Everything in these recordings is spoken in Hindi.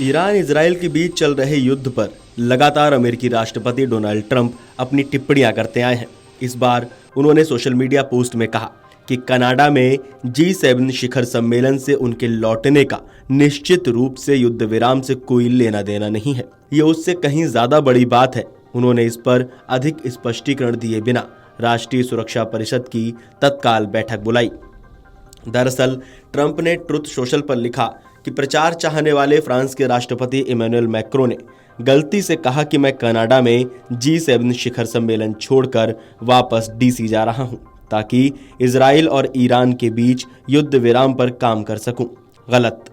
ईरान इजराइल के बीच चल रहे युद्ध पर लगातार अमेरिकी राष्ट्रपति डोनाल्ड ट्रंप अपनी टिप्पणियां करते आए हैं। इस बार उन्होंने सोशल मीडिया पोस्ट में कहा कि कनाडा में G7 शिखर सम्मेलन से उनके लौटने का निश्चित रूप से युद्ध विराम से कोई लेना देना नहीं है। ये उससे कहीं ज्यादा बड़ी बात है। उन्होंने इस पर अधिक स्पष्टीकरण दिए बिना राष्ट्रीय सुरक्षा परिषद की तत्काल बैठक बुलाई। दरअसल ट्रंप ने ट्रुथ सोशल पर लिखा कि प्रचार चाहने वाले फ्रांस के राष्ट्रपति इमैनुअल मैक्रों ने गलती से कहा कि मैं कनाडा में G7 शिखर सम्मेलन छोड़कर वापस डीसी जा रहा हूं ताकि इजराइल और ईरान के बीच युद्ध विराम पर काम कर सकूं। गलत।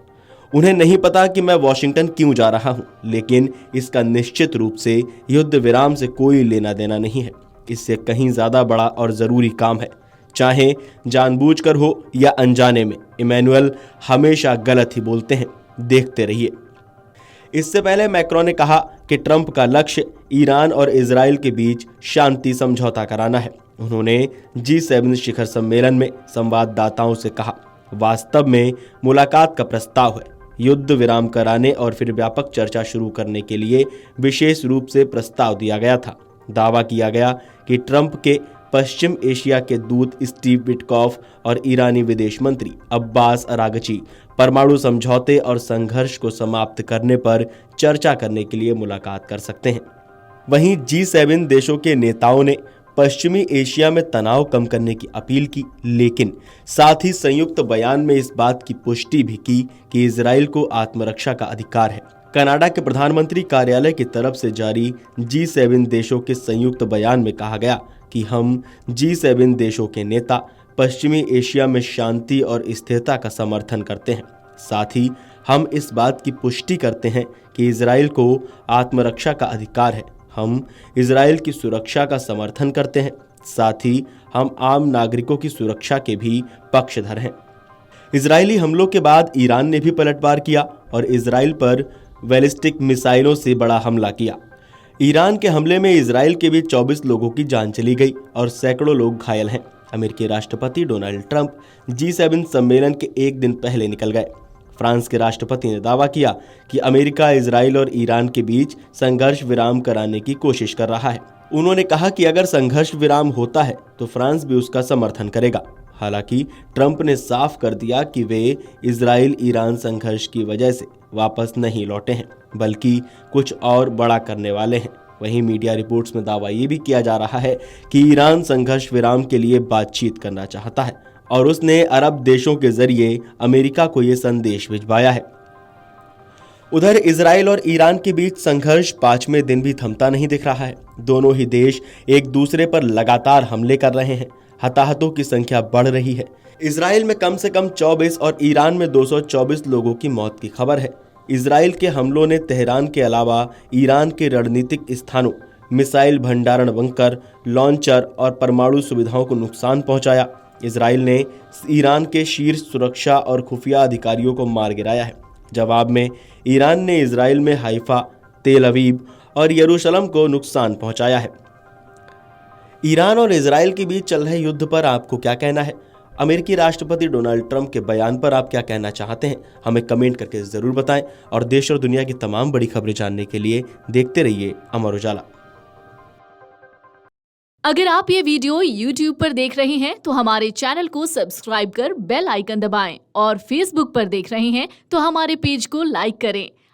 उन्हें नहीं पता कि मैं वॉशिंगटन क्यों जा रहा हूं, लेकिन इसका निश्चित रूप से युद्ध विराम से कोई लेना देना नहीं है। इससे कहीं ज्यादा बड़ा और जरूरी काम है, चाहे जानबूझकर हो या अनजाने में। इमैनुअल हमेशा गलत ही बोलते हैं, देखते रहिए। इससे पहले मैक्रों ने कहा कि ट्रंप का लक्ष्य ईरान और इजराइल के बीच शांति समझौता कराना है। उन्होंने G7 शिखर सम्मेलन में संवाददाताओं से कहा, वास्तव में मुलाकात का प्रस्ताव है, युद्ध विराम कराने और फिर व्यापक चर्चा शुरू करने के लिए विशेष रूप से प्रस्ताव दिया गया था। दावा किया गया कि ट्रंप के पश्चिम एशिया के दूत स्टीव विटकॉफ और ईरानी विदेश मंत्री अब्बास अरागची परमाणु समझौते और संघर्ष को समाप्त करने पर चर्चा करने के लिए मुलाकात कर सकते हैं। वहीं G7 देशों के नेताओं ने पश्चिमी एशिया में तनाव कम करने की अपील की, लेकिन साथ ही संयुक्त बयान में इस बात की पुष्टि भी की कि इजराइल को आत्मरक्षा का अधिकार है। कनाडा के प्रधानमंत्री कार्यालय की तरफ से जारी G7 देशों के संयुक्त बयान में कहा गया कि हम G7 देशों के नेता पश्चिमी एशिया में शांति और स्थिरता का समर्थन करते हैं। साथ ही हम इस बात की पुष्टि करते हैं कि इजराइल को आत्मरक्षा का अधिकार है। हम इजराइल की सुरक्षा का समर्थन करते हैं। साथ ही हम आम नागरिकों की सुरक्षा के भी पक्षधर हैं। इजरायली हमलों के बाद ईरान ने भी पलटवार किया और इजराइल पर बैलिस्टिक मिसाइलों से बड़ा हमला किया। ईरान के हमले में इजराइल के भी 24 लोगों की जान चली गई और सैकड़ों लोग घायल हैं। अमेरिकी राष्ट्रपति डोनाल्ड ट्रंप G7 सम्मेलन के एक दिन पहले निकल गए। फ्रांस के राष्ट्रपति ने दावा किया कि अमेरिका इजराइल और ईरान के बीच संघर्ष विराम कराने की कोशिश कर रहा है। उन्होंने कहा कि अगर संघर्ष विराम होता है तो फ्रांस भी उसका समर्थन करेगा। हालांकि ट्रंप ने साफ कर दिया कि वे इजराइल ईरान संघर्ष की वजह से वापस नहीं लौटे हैं, बल्कि कुछ और बड़ा करने वाले हैं। वहीं मीडिया रिपोर्ट्स में दावा ये भी किया जा रहा है कि ईरान संघर्ष विराम के लिए बातचीत करना चाहता है और उसने अरब देशों के जरिए अमेरिका को ये संदेश भिजवाया है। उधर इजराइल और ईरान के बीच संघर्ष 5वें दिन भी थमता नहीं दिख रहा है। दोनों ही देश एक दूसरे पर लगातार हमले कर रहे हैं। हताहतों की संख्या बढ़ रही है। इजराइल में कम से कम 24 और ईरान में 224 लोगों की मौत की खबर है। इजराइल के हमलों ने तेहरान के अलावा ईरान के रणनीतिक स्थानों, मिसाइल भंडारण बंकर, लॉन्चर और परमाणु सुविधाओं को नुकसान पहुंचाया। इजराइल ने ईरान के शीर्ष सुरक्षा और खुफिया अधिकारियों को मार गिराया है। जवाब में ईरान ने इजराइल में हाइफा, तेल अवीव और यरूशलेम को नुकसान पहुंचाया है। ईरान और इजराइल के बीच चल रहे युद्ध पर आपको क्या कहना है? अमेरिकी राष्ट्रपति डोनाल्ड ट्रंप के बयान पर आप क्या कहना चाहते हैं? हमें कमेंट करके जरूर बताएं और देश और दुनिया की तमाम बड़ी खबरें जानने के लिए देखते रहिए अमर उजाला। अगर आप ये वीडियो YouTube पर देख रहे हैं तो हमारे चैनल को सब्सक्राइब कर बेल आइकन दबाएं और Facebook पर देख रहे हैं तो हमारे पेज को लाइक करें।